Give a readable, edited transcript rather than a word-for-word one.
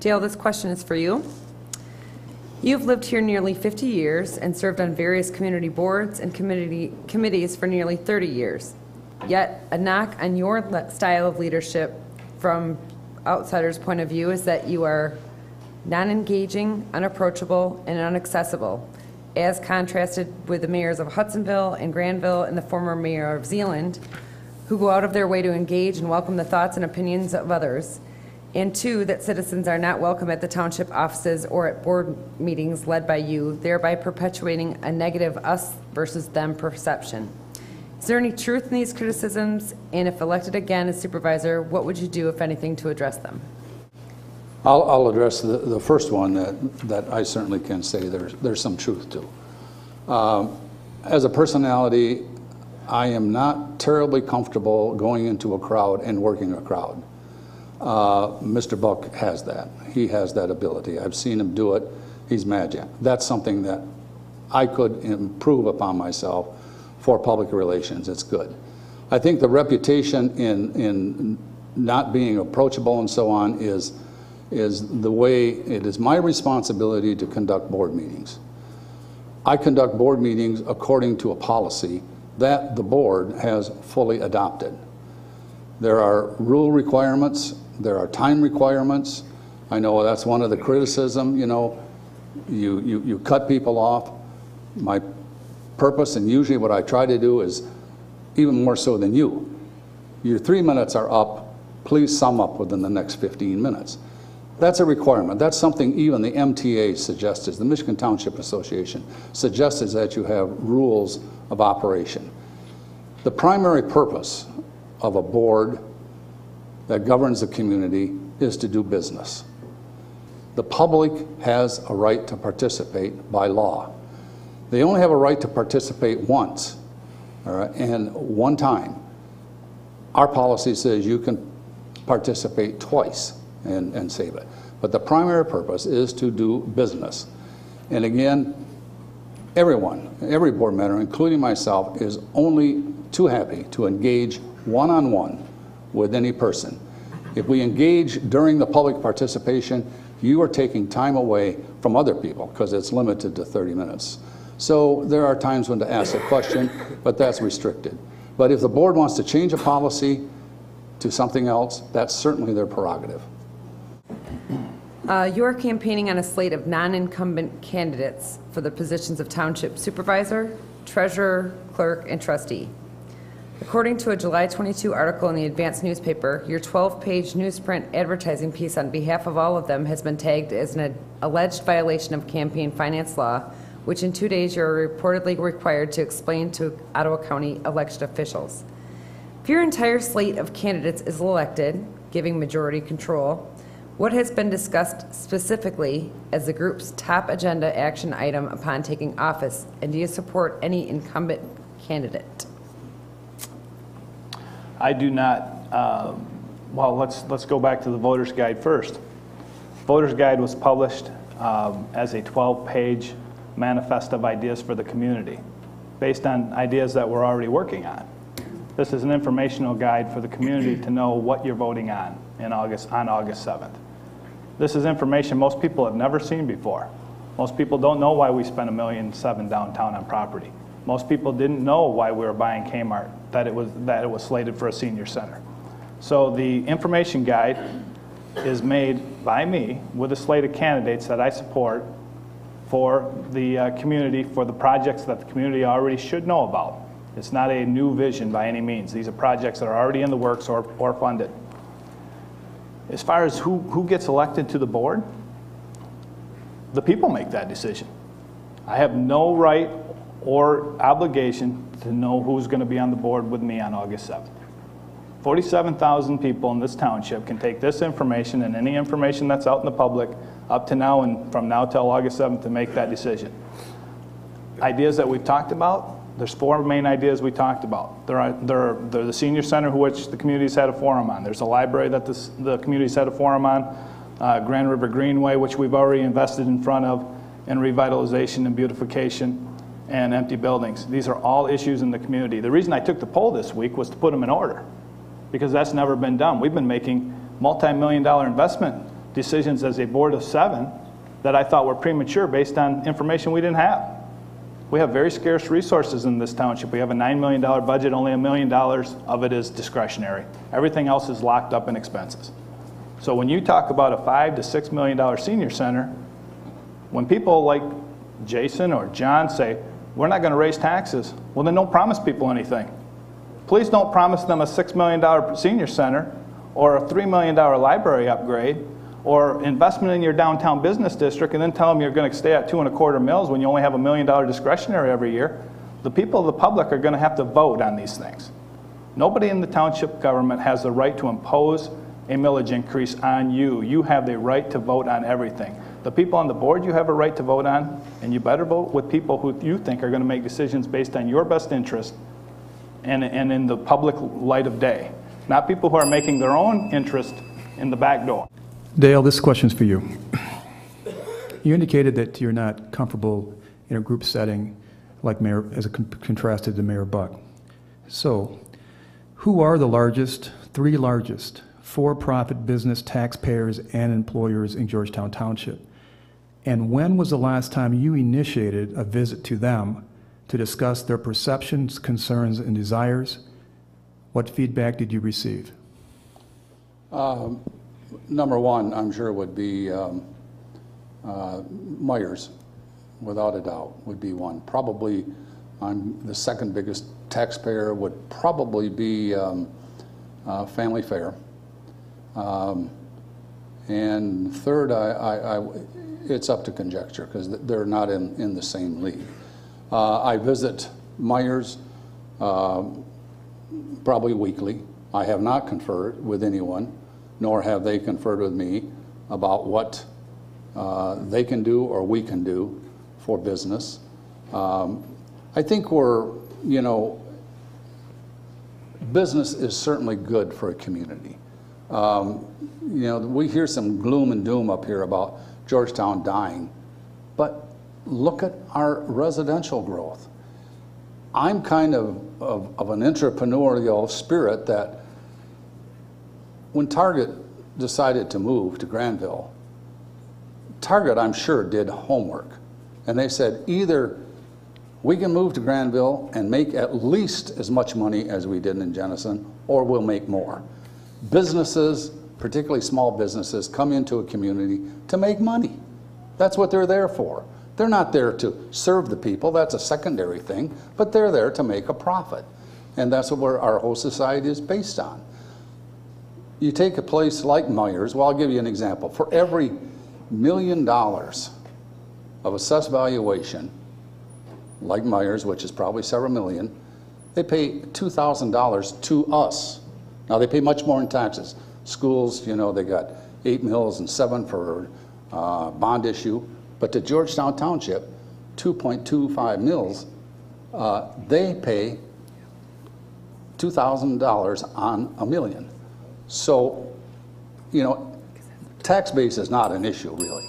Dale, this question is for you. You've lived here nearly 50 years and served on various community boards and committees for nearly 30 years. Yet, a knock on your style of leadership from outsiders' point of view is that you are non-engaging, unapproachable, and inaccessible, as contrasted with the mayors of Hudsonville and Grandville and the former mayor of Zeeland, who go out of their way to engage and welcome the thoughts and opinions of others. And two, that citizens are not welcome at the township offices or at board meetings led by you, thereby perpetuating a negative us versus them perception. Is there any truth in these criticisms? And if elected again as supervisor, what would you do, if anything, to address them? I'll address the first one that I certainly can say there's some truth to. As a personality, I am not terribly comfortable going into a crowd and working a crowd. Mr. Buck has that. He has that ability. I've seen him do it. He's magic. That's something that I could improve upon myself for public relations. It's good. I think the reputation in not being approachable and so on is the way it is my responsibility to conduct board meetings. I conduct board meetings according to a policy that the board has fully adopted. There are rule requirements, there are time requirements. I know that's one of the criticism, you know, you cut people off. My purpose, and usually what I try to do, is even more so than you. Your 3 minutes are up, please sum up within the next 15 minutes. That's a requirement. That's something even the MTA suggests, the Michigan Township Association suggests, that you have rules of operation. The primary purpose of a board that governs the community is to do business. The public has a right to participate by law. They only have a right to participate once, all right, and one time. Our policy says you can participate twice and save it. But the primary purpose is to do business. And again, every board member, including myself, is only too happy to engage one-on-one with any person. If we engage during the public participation, you are taking time away from other people because it's limited to 30 minutes. So there are times when to ask a question, but that's restricted. But if the board wants to change a policy to something else, that's certainly their prerogative. You're campaigning on a slate of non-incumbent candidates for the positions of Township Supervisor, Treasurer, Clerk, and Trustee. According to a July 22 article in the Advance newspaper, your 12-page newsprint advertising piece on behalf of all of them has been tagged as an alleged violation of campaign finance law, which in 2 days you're reportedly required to explain to Ottawa County elected officials. If your entire slate of candidates is elected, giving majority control, what has been discussed specifically as the group's top agenda action item upon taking office, and do you support any incumbent candidate? I do not. Well, let's go back to the voter's guide first. Voter's guide was published as a 12-page manifest of ideas for the community, based on ideas that we're already working on. This is an informational guide for the community to know what you're voting on August 7th. This is information most people have never seen before. Most people don't know why we spent $1.7 million downtown on property. Most people didn't know why we were buying Kmart, that it was slated for a senior center. So the information guide is made by me with a slate of candidates that I support for the community, for the projects that the community already should know about. It's not a new vision by any means. These are projects that are already in the works or funded. As far as who gets elected to the board, the people make that decision. I have no right or obligation to know who's going to be on the board with me on August 7th. 47,000 people in this township can take this information and any information that's out in the public up to now and from now till August 7th to make that decision. Ideas that we've talked about, there's 4 main ideas we talked about. They're the senior center, which the community's had a forum on. There's a library that the community's had a forum on, Grand River Greenway, which we've already invested in front of, and revitalization and beautification and empty buildings. These are all issues in the community. The reason I took the poll this week was to put them in order, because that's never been done. We've been making multi-million-dollar investment decisions as a board of 7 that I thought were premature based on information we didn't have. We have very scarce resources in this township. We have a $9 million budget, only $1 million of it is discretionary. Everything else is locked up in expenses. So when you talk about a $5 to $6 million senior center, when people like Jason or John say, we're not going to raise taxes, well then don't promise people anything. Please don't promise them a $6 million senior center or a $3 million library upgrade or investment in your downtown business district and then tell them you're going to stay at 2.25 mils when you only have $1 million discretionary every year. The people of the public are going to have to vote on these things. Nobody in the township government has the right to impose a millage increase on you. You have the right to vote on everything. The people on the board you have a right to vote on, and you better vote with people who you think are going to make decisions based on your best interest and in the public light of day, not people who are making their own interest in the back door. Dale, this question's for you. You indicated that you're not comfortable in a group setting like Mayor, as contrasted to Mayor Buck. So, who are the three largest for-profit business taxpayers and employers in Georgetown Township? And when was the last time you initiated a visit to them to discuss their perceptions, concerns, and desires? What feedback did you receive? Number one, I'm sure would be Myers, without a doubt, would be one. Probably the second biggest taxpayer would probably be Family Fair. And third, it's up to conjecture because they're not in the same league. I visit Myers probably weekly. I have not conferred with anyone, nor have they conferred with me about what they can do or we can do for business. I think business is certainly good for a community. We hear some gloom and doom up here about Georgetown dying, but look at our residential growth. I'm kind of an entrepreneurial spirit that when Target decided to move to Grandville, Target, I'm sure, did homework. And they said, either we can move to Grandville and make at least as much money as we did in Jenison, or we'll make more. Businesses, particularly small businesses, come into a community to make money. That's what they're there for. They're not there to serve the people. That's a secondary thing, but they're there to make a profit. And that's what our whole society is based on. You take a place like Myers, well, I'll give you an example. For every $1 million of assessed valuation, like Myers, which is probably several million, they pay $2,000 to us. Now, they pay much more in taxes. Schools, they got 8 mills and 7 for bond issue. But to Georgetown Township, 2.25 mills, they pay $2,000 on $1 million. So, tax base is not an issue, really.